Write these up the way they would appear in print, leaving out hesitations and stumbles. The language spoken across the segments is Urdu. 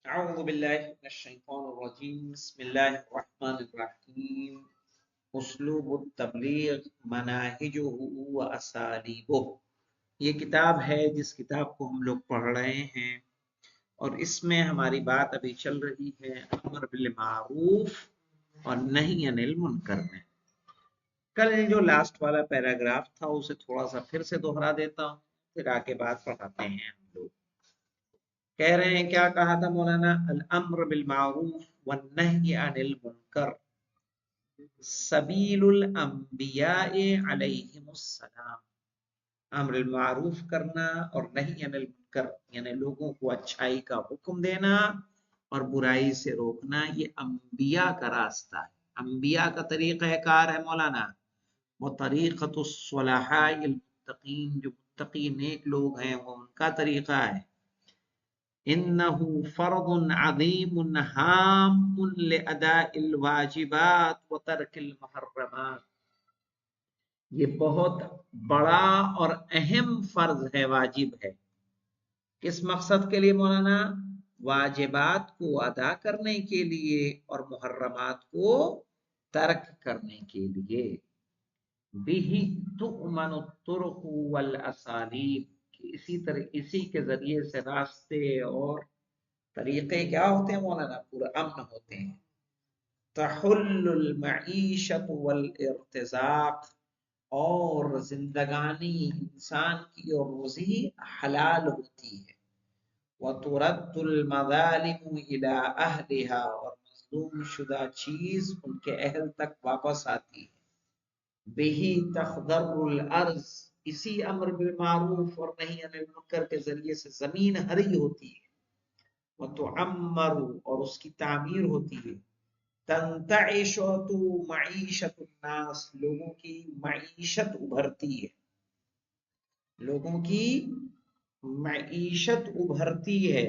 أعوذ بالله من الشيطان الرجيم بسم الله الرحمن الرحيم اسلوب التبلیغ مناہجہ و اسالیبہ یہ کتاب ہے جس کتاب کو ہم لوگ پڑھ رہے ہیں اور اس میں ہماری بات ابھی چل رہی ہے امر بالمعروف اور نہی عن المنکر میں۔ کل جو لاسٹ والا پیراگراف تھا اسے تھوڑا سا پھر سے دوہرا دیتا ہوں، پھر آگے بات پڑھاتے ہیں ہم لوگ۔ کہہ رہے ہیں کیا کہا تھا مولانا؟ الامر بالمعروف والنہی عن المنکر سبیل الانبیاء علیہم السلام۔ امر المعروف کرنا اور نہی عن المنکر یعنی لوگوں کو اچھائی کا حکم دینا اور برائی سے روکنا، یہ انبیاء کا راستہ ہے، انبیاء کا طریقہ کار ہے مولانا۔ وہ طریقۃ الصلحاء المتقین، جو متقی نیک لوگ ہیں وہ ان کا طریقہ ہے۔ انه فرض عظیم ہام لاداء الواجبات وترک المحرمات، یہ بہت بڑا اور اہم فرض ہے، واجب ہے۔ کس مقصد کے لیے مولانا؟ واجبات کو ادا کرنے کے لیے اور محرمات کو ترک کرنے کے لیے۔ بہ تؤمن الطرق والاسالیب، اسی کے ذریعے سے راستے اور طریقے کیا ہوتے ہیں مولانا؟ پورا امن ہوتے ہیں۔ تحل المعیشت والارتزاق، اور زندگانی انسان کی اور روزی حلال ہوتی ہے۔ وترد المظالم الى اہلها، اور مظلوم شدہ چیز ان کے اہل تک واپس آتی ہے۔ بہی تخضر الارض، اسی امر بالمعروف اور نہی عن المنکر کے ذریعے سے زمین ہری ہوتی ہے۔ وتعمر، اور اس کی تعمیر ہوتی ہے۔ تنتعش معیشت الناس، لوگوں کی معیشت ابھرتی ہے، لوگوں کی معیشت ابھرتی ہے۔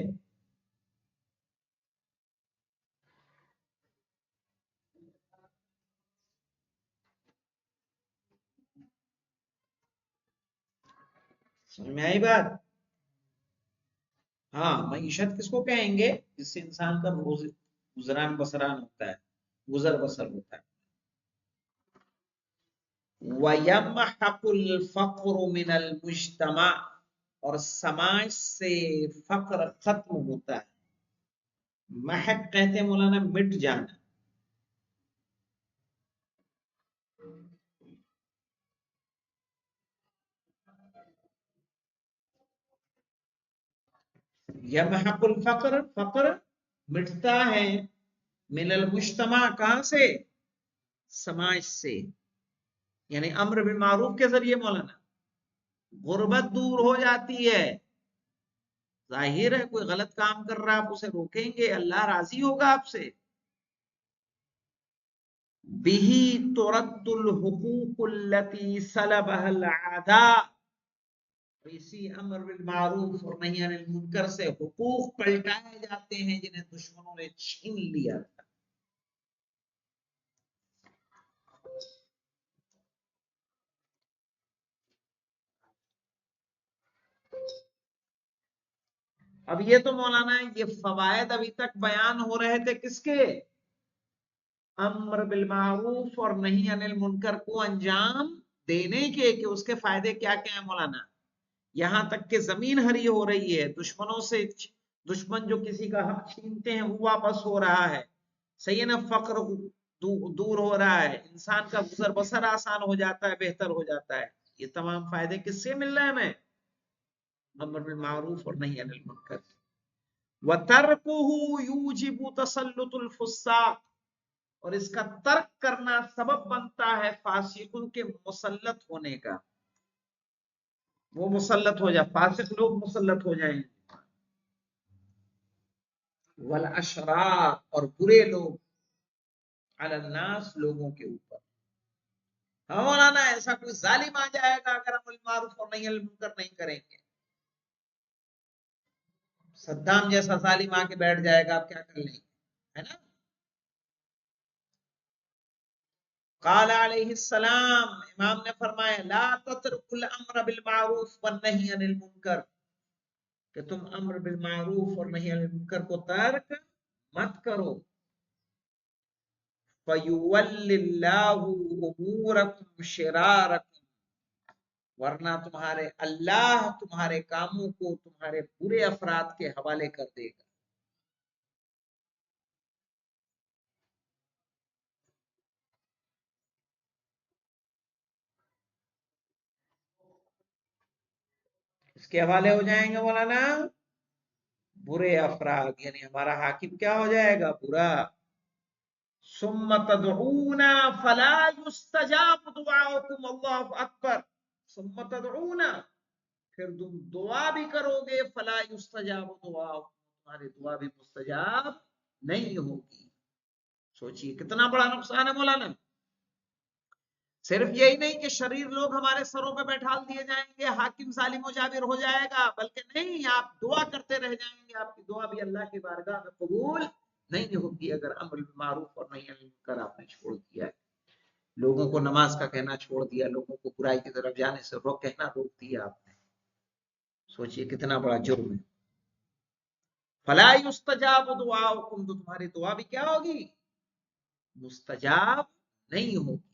سمجھ میں آئی بات؟ ہاں، معیشت کس کو کہیں گے؟ جس سے انسان کا روز گزران بسران ہوتا ہے، گزر بسر ہوتا ہے۔ وَيَمْحَقُ الْفَقْرُ مِنَ الْمُجْتَمَعِ، اور سماج سے فقر ختم ہوتا ہے۔ محق کہتے ہیں مولانا مٹ جانا۔ یمحق الفقر، فقر مٹتا ہے، من المجتمع، کہاں سے؟ سماج سے، یعنی امر بالمعروف کے ذریعے مولانا غربت دور ہو جاتی ہے۔ ظاہر ہے کوئی غلط کام کر رہا ہے، آپ اسے روکیں گے، اللہ راضی ہوگا آپ سے۔ بہ ترد الحقوق التي سلبها العداء، اسی امر بالمعروف اور نہی عن المنکر سے حقوق پلٹائے جاتے ہیں جنہیں دشمنوں نے چھین لیا تھا۔ اب یہ تو مولانا یہ فوائد ابھی تک بیان ہو رہے تھے کس کے؟ امر بالمعروف اور نہی عن المنکر کو انجام دینے کے، کہ اس کے فائدے کیا کیا ہیں مولانا۔ یہاں تک کہ زمین ہری ہو رہی ہے، دشمنوں سے، دشمن جو کسی کا حق چھینتے ہیں وہ واپس ہو رہا ہے، صحیح نا، فقر دور ہو رہا ہے، انسان کا گزر بسر آسان ہو جاتا ہے، بہتر ہو جاتا ہے۔ یہ تمام فائدے کس سے مل رہے ہیں ہمیں؟ امر بالمعروف اور نہی عن المنکر۔ وَتَرْكُهُ يُوجِبُ تَسَلُّطُ الْفُسَّاقِ، اور اس کا ترک کرنا سبب بنتا ہے فاسقوں کے مسلط ہونے کا، وہ مسلط ہو جائے، فاسق لوگ مسلط ہو جائیں۔ والاشرار، اور برے لوگ، علی الناس، لوگوں کے اوپر۔ ہاں مولانا ایسا کوئی ظالم آ جائے گا اگر ہم المعروف اور نہی عن المنکر نہیں کریں گے، صدام جیسا ظالم آ کے بیٹھ جائے گا، آپ کیا کر لیں گے، ہے نا؟ قال علیہ السلام، امام نے فرمایا لا تترک الامر بالمعروف والنہی عن المنکر، کہ تم امر بالمعروف اور نہی عن المنکر کو ترک مت کرو. فَيُوَلِّ اللَّهُ أُمُورَكُمْ شِرَارَكُمْ، ورنہ اللہ تمہارے کاموں کو تمہارے برے افراد کے حوالے کر دے گا. اس کے حوالے ہو جائیں گے مولانا برے افراد، یعنی ہمارا حاکم کیا ہو جائے گا؟ برا. ثم تدعونا فلا يستجاب دعاؤكم، اللہ اکبر. ثم تدعونا، پھر تم دعا بھی کرو گے، فلا يستجاب دعاؤكم، تمہاری دعا بھی مستجاب نہیں ہوگی. سوچئے کتنا بڑا نقصان ہے مولانا. صرف یہی نہیں کہ شریر لوگ ہمارے سروں پہ بیٹھال دیے جائیں گے، حاکم ظالم و جابر ہو جائے گا، بلکہ نہیں، آپ دعا کرتے رہ جائیں گے، آپ کی دعا بھی اللہ کی بارگاہ میں قبول نہیں ہوگی اگر امر بالمعروف اور نہی عن المنکر آپ نے چھوڑ دیا ہے. لوگوں کو نماز کا کہنا چھوڑ دیا، لوگوں کو برائی کی طرف جانے سے کہنا روک دیا آپ نے. سوچئے کتنا بڑا جرم ہے. فلا یستجاب دعاؤکم، تو تمہاری دعا بھی کیا ہوگی؟ مستجاب نہیں ہوگی.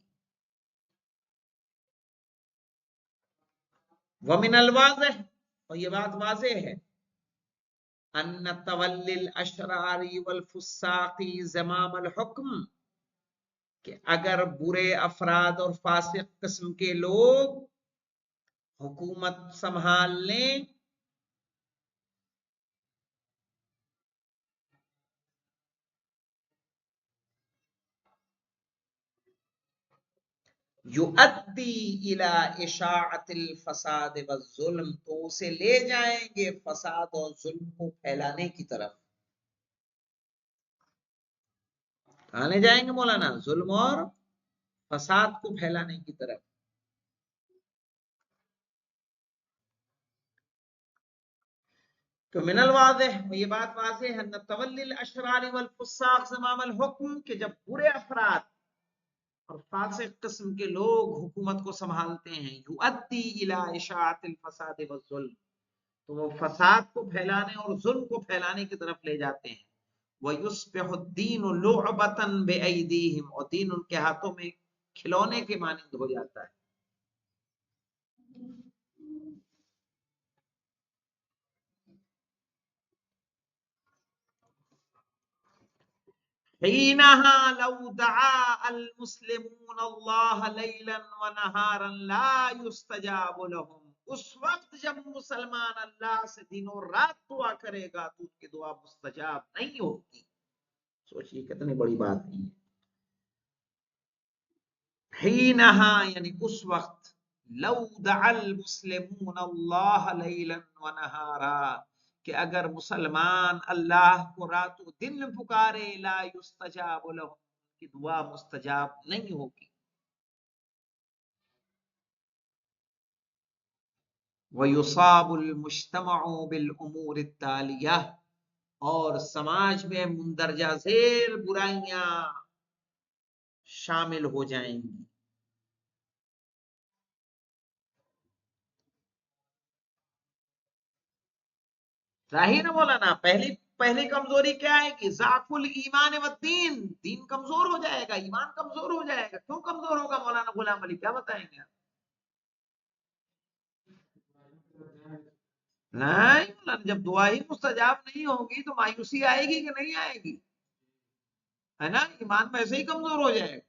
ومن الواضح، اور یہ بات واضح ہے، ان تولی الاشرار والفساق زمام الحکم، کہ اگر برے افراد اور فاسق قسم کے لوگ حکومت سنبھال لیں، یؤدی الی اشاعت الفساد والظلم، تو اسے لے جائیں گے فساد اور ظلم کو پھیلانے کی طرف. کہاں لے جائیں گے مولانا؟ ظلم اور فساد کو پھیلانے کی طرف. تو من الواضح، یہ بات واضح ہے، ان تولی الاشرار والفساق زمام الحکم، کہ جب برے افراد اور فاسق قسم کے لوگ حکومت کو سنبھالتے ہیں، یؤدی الی اشاعت الفساد والظلم، تو وہ فساد کو پھیلانے اور ظلم کو پھیلانے کی طرف لے جاتے ہیں. وَيُصْبِحُ الدِّينُ لُعْبَةً بِأَيْدِيهِمْ، اور دین ان کے ہاتھوں میں کھلونے کے مانند ہو جاتا ہے. حِينَهَا لَوْ دَعَا الْمُسْلِمُونَ اللَّهَ لَيْلًا وَنَهَارًا لَا يُسْتَجَابُ لَهُمْ، اس وقت جب مسلمان اللہ سے دن اور رات دعا کرے گا تو ان کی دعا مستجاب نہیں ہوگی. سوچئے کتنی بڑی بات ہے. حِينَهَا یعنی اس وقت، لَوْ دَعَا الْمُسْلِمُونَ اللَّهَ لَيْلًا وَنَهَارًا، کہ اگر مسلمان اللہ کو رات و دن پکارے، لا یستجاب لہم، کی دعا مستجاب نہیں ہوگی. وَيُصَابُ الْمُجْتَمَعُ بِالْأُمُورِ التَّالِيَةِ، اور سماج میں مندرجہ ذیل برائیاں شامل ہو جائیں گی. ظاہر مولانا پہلی کمزوری کیا ہے کہ ضعف الایمان والدین، دین کمزور ہو جائے گا، ایمان کمزور ہو جائے گا. کیوں کمزور ہوگا مولانا غلام علی، کیا بتائیں گے آپ؟ نہیں مولانا، جب دعا ہی مستجاب نہیں ہوگی تو مایوسی آئے گی کہ نہیں آئے گی؟ ہے نا، ایمان ویسے ہی کمزور ہو جائے گا.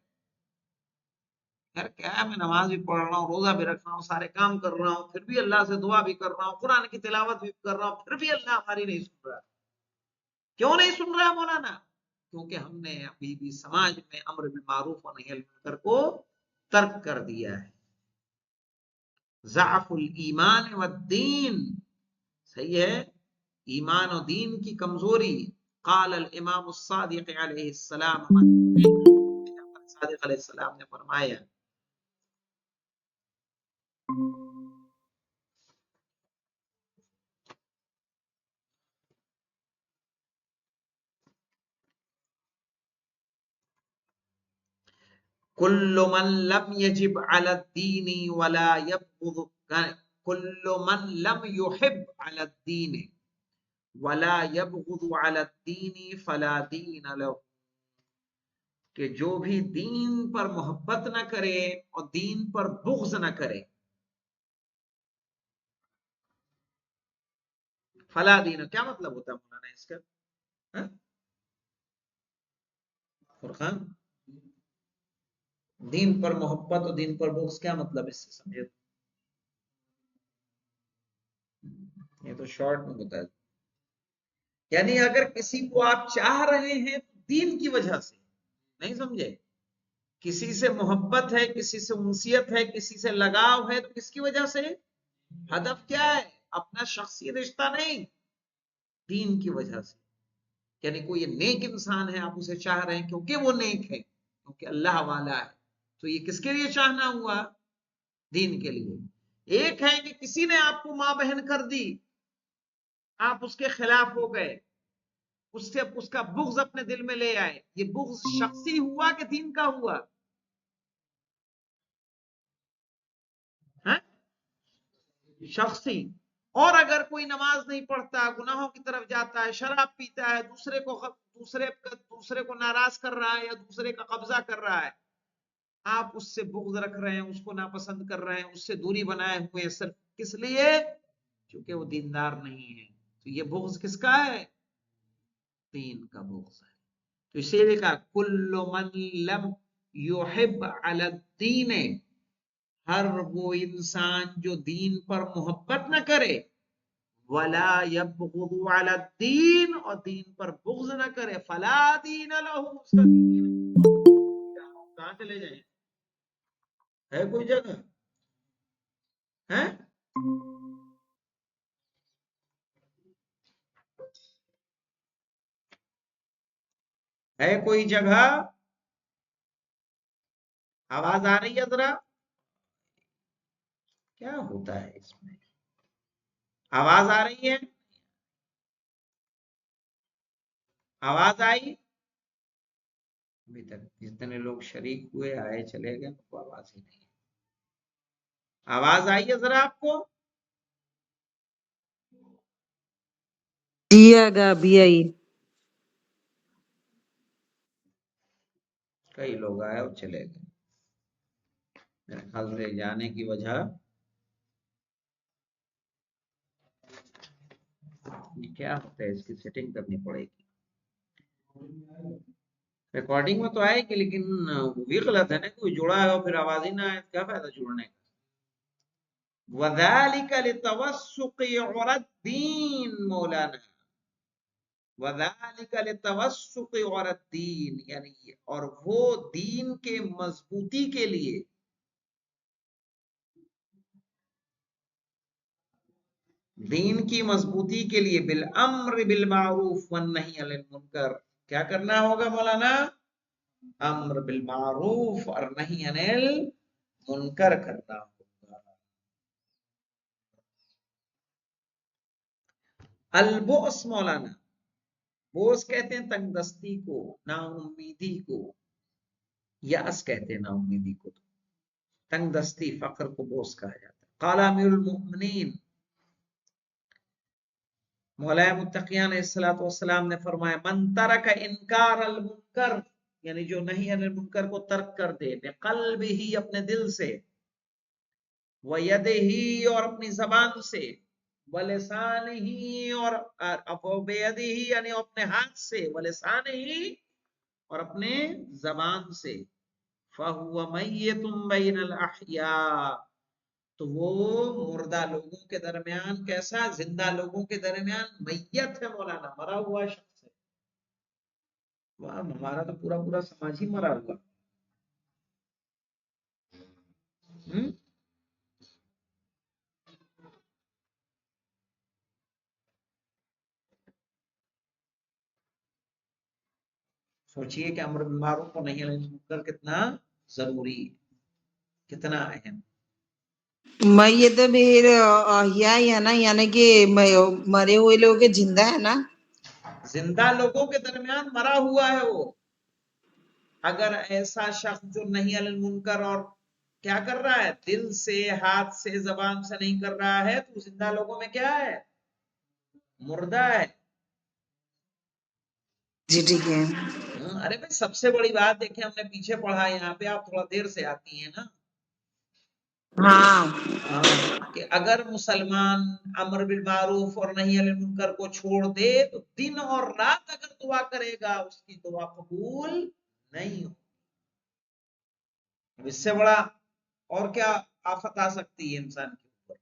یار کیا ہے، میں نماز بھی پڑھ رہا ہوں، روزہ بھی رکھ رہا ہوں، سارے کام کر رہا ہوں، پھر بھی اللہ سے دعا بھی کر رہا ہوں، قرآن کی تلاوت بھی کر رہا ہوں، پھر بھی اللہ ہماری نہیں سن رہا. کیوں نہیں سن رہا مولانا؟ کیونکہ ہم نے ابھی بھی سماج میں امر بالمعروف و نہی عن المنکر کو ترک کر دیا ہے. ضعف الایمان والدین، صحیح ہے، ایمان و دین کی کمزوری. قال الامام الصادق علیہ السلام، صادق علیہ السلام نے فرمایا، کل من لم یجب علی الدین ولا یبغض، کل من لم یحب علی الدین، وَلَا يَبْغُضُ عَلَى الدِّينِ فَلَا دِينَ لَهُ، کہ جو بھی دین پر محبت نہ کرے اور دین پر بغض نہ کرے، فلا دین، کیا مطلب ہوتا ہے مولانا اس کا؟ ہاں؟ فرقان، دین پر محبت اور دین پر بغض کیا مطلب اس سے سمجھے؟ یہ تو شارٹ میں بتا دیں، یعنی اگر کسی کو آپ چاہ رہے ہیں تو دین کی وجہ سے، نہیں سمجھے؟ کسی سے محبت ہے، کسی سے انسیت ہے، کسی سے لگاؤ ہے، تو کس کی وجہ سے؟ ہدف کیا ہے؟ اپنا شخصی رشتہ نہیں، دین کی وجہ سے، یعنی کوئی نیک انسان ہے، آپ اسے چاہ رہے ہیں کیونکہ وہ نیک ہے، کیونکہ اللہ والا ہے، تو یہ کس کے لیے چاہنا ہوا؟ دین کے لیے۔ ایک ہے کہ کسی نے آپ کو ماں بہن کر دی، آپ اس کے خلاف ہو گئے، اس کا بغض اپنے دل میں لے آئے، یہ بغض شخصی ہوا کہ دین کا ہوا؟ ہاں؟ شخصی۔ اور اگر کوئی نماز نہیں پڑھتا، گناہوں کی طرف جاتا ہے، شراب پیتا ہے، دوسرے کو ناراض کر رہا ہے یا دوسرے کا قبضہ کر رہا ہے، آپ اس سے بغض رکھ رہے ہیں، اس کو ناپسند کر رہے ہیں، اس سے دوری بنائے ہوئے ہیں، صرف کس لیے؟ کیونکہ وہ دیندار نہیں ہے، تو یہ بغض کس کا ہے؟ دین کا بغض ہے۔ تو اسی لیے کہا کل من لم یحب علی الدین، ہر وہ انسان جو دین پر محبت نہ کرے، ولا یبغض علی الدین، اور دین پر بغض نہ کرے، فلا دین لہ، اس کا دین کہاں چلے جائیں؟ ہے کوئی جگہ ہے؟ ہے کوئی جگہ؟ آواز آ رہی ہے ذرا؟ کیا ہوتا ہے اس میں؟ آواز آ رہی ہے؟ آواز آئی؟ ابھی تک جتنے لوگ شریک ہوئے آئے چلے گئے، ان کو آواز ہی نہیں۔ آواز آئی ہے ذرا آپ کو؟ ابھی کئی لوگ آئے اور چلے گئے، میرے خیال سے جانے کی وجہ یہ کیا ہوتا ہے، اس کی سیٹنگ کرنی پڑے گی۔ ریکارڈنگ میں تو آئے گی، لیکن وہ بھی غلط ہے نا، کوئی جڑا ہے اور پھر آواز ہی نہ آئے، کیا فائدہ جڑنے کا؟ وَذَلِكَ لِتَوَسُّقِ عُرَى الدِّينِ، مولانا وَذَلِكَ لِتَوَسُّقِ عُرَى الدِّينِ، یعنی اور وہ دین کے مضبوطی کے لیے، دین کی مضبوطی کے لیے، بالامر بالمعروف والنہی عن المنکر، کیا کرنا ہوگا مولانا؟ امر بالمعروف اور نہی عن المنکر کرنا ہوگا۔ البؤس مولانا، بوس کہتے ہیں تنگ دستی کو، نا امیدی کو، یأس کہتے ہیں نا امیدی کو، تنگ دستی فقر کو بوس کہا جاتا ہے۔ قال امیر المؤمنین مولا متقیان علیہ الصلوۃ والسلام نے فرمایا، من ترک انکار المنکر، یعنی جو نہیں عن المنکر کو ترک کر دے، بقلبہ، اپنے دل سے، ویدہ، اور اپنی زبان سے، ولسانہ، اور بیدہ یعنی اپنے ہاتھ سے، ولسانہ، اور اپنے زبان سے، فَهُوَ مَيِّتٌ بَيْنَ الْأَحْيَاءِ، تو وہ مردہ لوگوں کے درمیان کیسا؟ زندہ لوگوں کے درمیان میت ہے مولانا، مرا ہوا شخص ہے۔ واہ، ہمارا تو پورا پورا سماج ہی مرا ہوا۔ سوچئے کہ امر بالمعروف اور نہی عن المنکر کتنا ضروری ہے، کتنا اہم۔ میت بھی احیاء ہے نا، یعنی کہ مرے ہوئے لوگ زندہ ہے نا؟ زندہ لوگوں کے درمیان مرا ہوا ہے وہ۔ اگر ایسا شخص جو نہیں عن المنکر اور کیا کر رہا ہے، دل سے، ہاتھ سے، زبان سے نہیں کر رہا ہے، تو زندہ لوگوں میں کیا ہے؟ مردہ ہے۔ جی ٹھیک ہے. ارے بھائی سب سے بڑی بات دیکھیں ہم نے پیچھے پڑھا ہے، یہاں پہ آپ تھوڑا دیر سے آتی ہیں نا. ہاں کہ اگر مسلمان امر بالمعروف اور نہی عن المنکر کو چھوڑ دے تو دن اور رات اگر دعا کرے گا اس کی دعا قبول نہیں ہو. اس سے بڑا اور کیا آفت آ سکتی ہے انسان کے اوپر.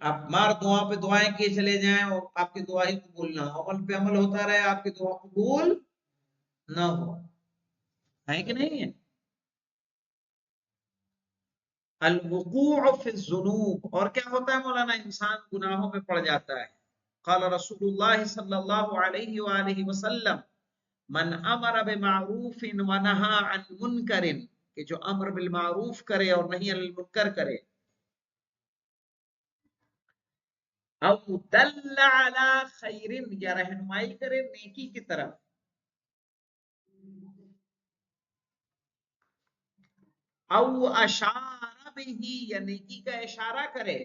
آپ مار دعا پہ دعائیں کیے چلے جائیں اور آپ کی دعا ہی قبول نہ ہو، عمل پہ عمل ہوتا رہے آپ کی دعا قبول نہ ہو. ہے کہ نہیں ہے؟ الوقوع فی الذنوب، اور کیا ہوتا ہے مولانا، انسان گناہوں میں پڑ جاتا ہے. قال رسول اللہ صلی اللہ علیہ وآلہ وسلم من امر بمعروف ونہا عن منکر، کہ جو امر بالمعروف کرے اور نہی عن المنکر کرے، او دل علی خیر، یا رہنمائی کرے نیکی کی طرف، او اشار بہ، یا نیکی کا اشارہ کرے،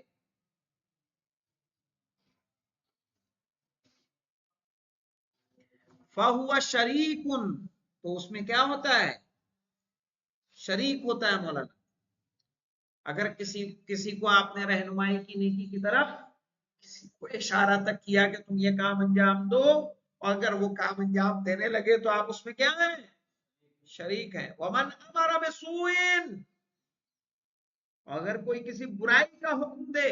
فہو شریک، تو اس میں کیا ہوتا ہے؟ شریک ہوتا ہے مولانا. اگر کسی کو آپ نے رہنمائی کی نیکی کی طرف، کسی کو اشارہ تک کیا کہ تم یہ کام انجام دو، اور اگر وہ کام انجام دینے لگے تو آپ اس میں کیا ہیں؟ شریک ہیں. ومن امر بسوء، اگر کوئی کسی برائی کا حکم دے،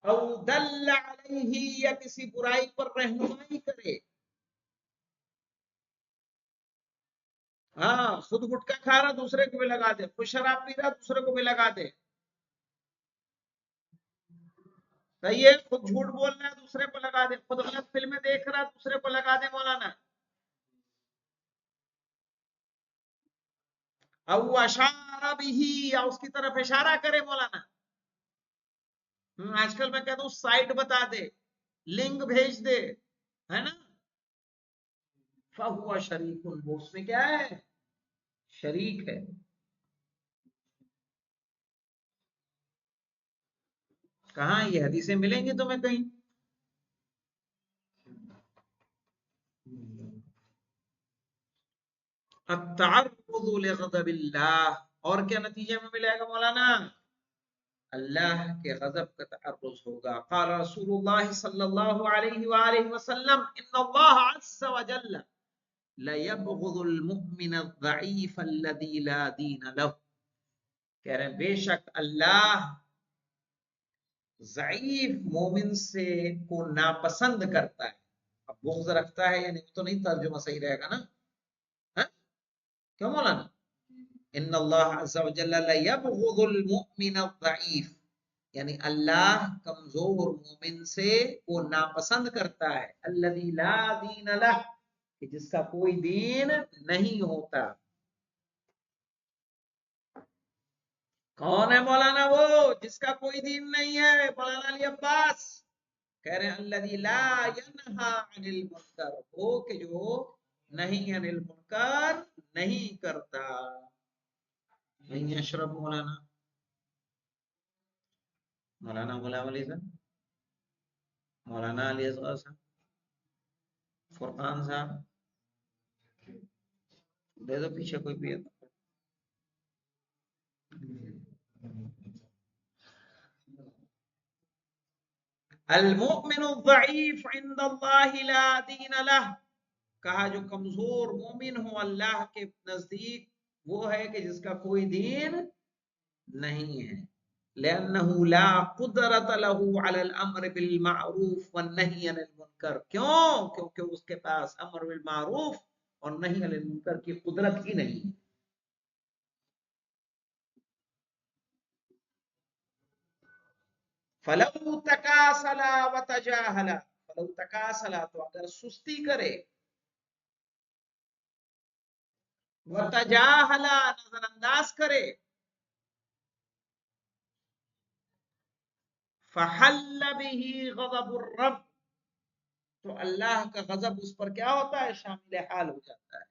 او دل علیہ، یا کسی برائی پر رہنمائی کرے، ہاں خود گٹکا کھا رہا دوسرے کو بھی لگا دے، خود شراب پی رہا دوسرے کو بھی لگا دے، صحیح ہے، خود جھوٹ بول رہا ہے دوسرے کو لگا دے، خود غلط فلمیں دیکھ رہا دوسرے کو لگا دے مولانا. او اشار بھی، یا اس کی طرف اشارہ کرے مولانا. آج کل میں کہتا ہوں سائٹ بتا دے، لنک بھیج دے، ہے نا. فہو شریک، وہ اس میں کیا ہے؟ شریک ہے. کہاں یہ حدیثیں ملیں گی تمہیں کہیں؟ التعرض لغضب اللہ، اور کیا نتیجے میں ملے گا مولانا؟ اللہ کے غضب کا تعرض ہوگا. قال رسول اللہ صلی اللہ علیہ وآلہ وسلم ان اللہ عز وجل ليبغض المؤمن الضعیف الذي لا دین له، کہہ رہے ہیں بے شک اللہ ضعیف مومن سے کو ناپسند کرتا ہے. اب بغض رکھتا ہے یعنی تو نہیں ترجمہ صحیح رہے گا نا. ہاں؟ کیوں مولانا؟ ان اللہ عز وجل لیبغض المؤمن الضعیف، یعنی اللہ کمزور مومن سے وہ ناپسند کرتا ہے. الذی لا دین لہ، کہ جس کا کوئی دین نہیں ہوتا. کون ہے مولانا وہ جس کا کوئی دین نہیں ہے؟ مولانا علی عباس کہہ رہے ہیں الذی لا ینہا عن المنکر، وہ کہ جو نہیں عن المنکر نہیں کرتا. نہیں اشرف مولانا، مولانا غلام علی صاحب، مولانا علی اصغر صاحب، فرقان صاحب، دے دو پیچھے کوئی بھی ہے. المؤمن الضعیف عند اللہ لا دین لہ، کہا جو کمزور مومن ہو اللہ کے نزدیک وہ ہے کہ جس کا کوئی دین نہیں ہے. لأنه لا قدرت له على الامر بالمعروف والنهي عن المنکر، کیوں؟ کیونکہ اس کے پاس امر بالمعروف اور نہی عن المنکر کی قدرت ہی نہیں. فلو تکاسلا وتجاہلا، فلو تکاسلا تو اگر سستی کرے، وتجاہلا نظر انداز کرے، فحل به غضب الرب، تو اللہ کا غضب اس پر کیا ہوتا ہے؟ شامل حال ہو جاتا ہے.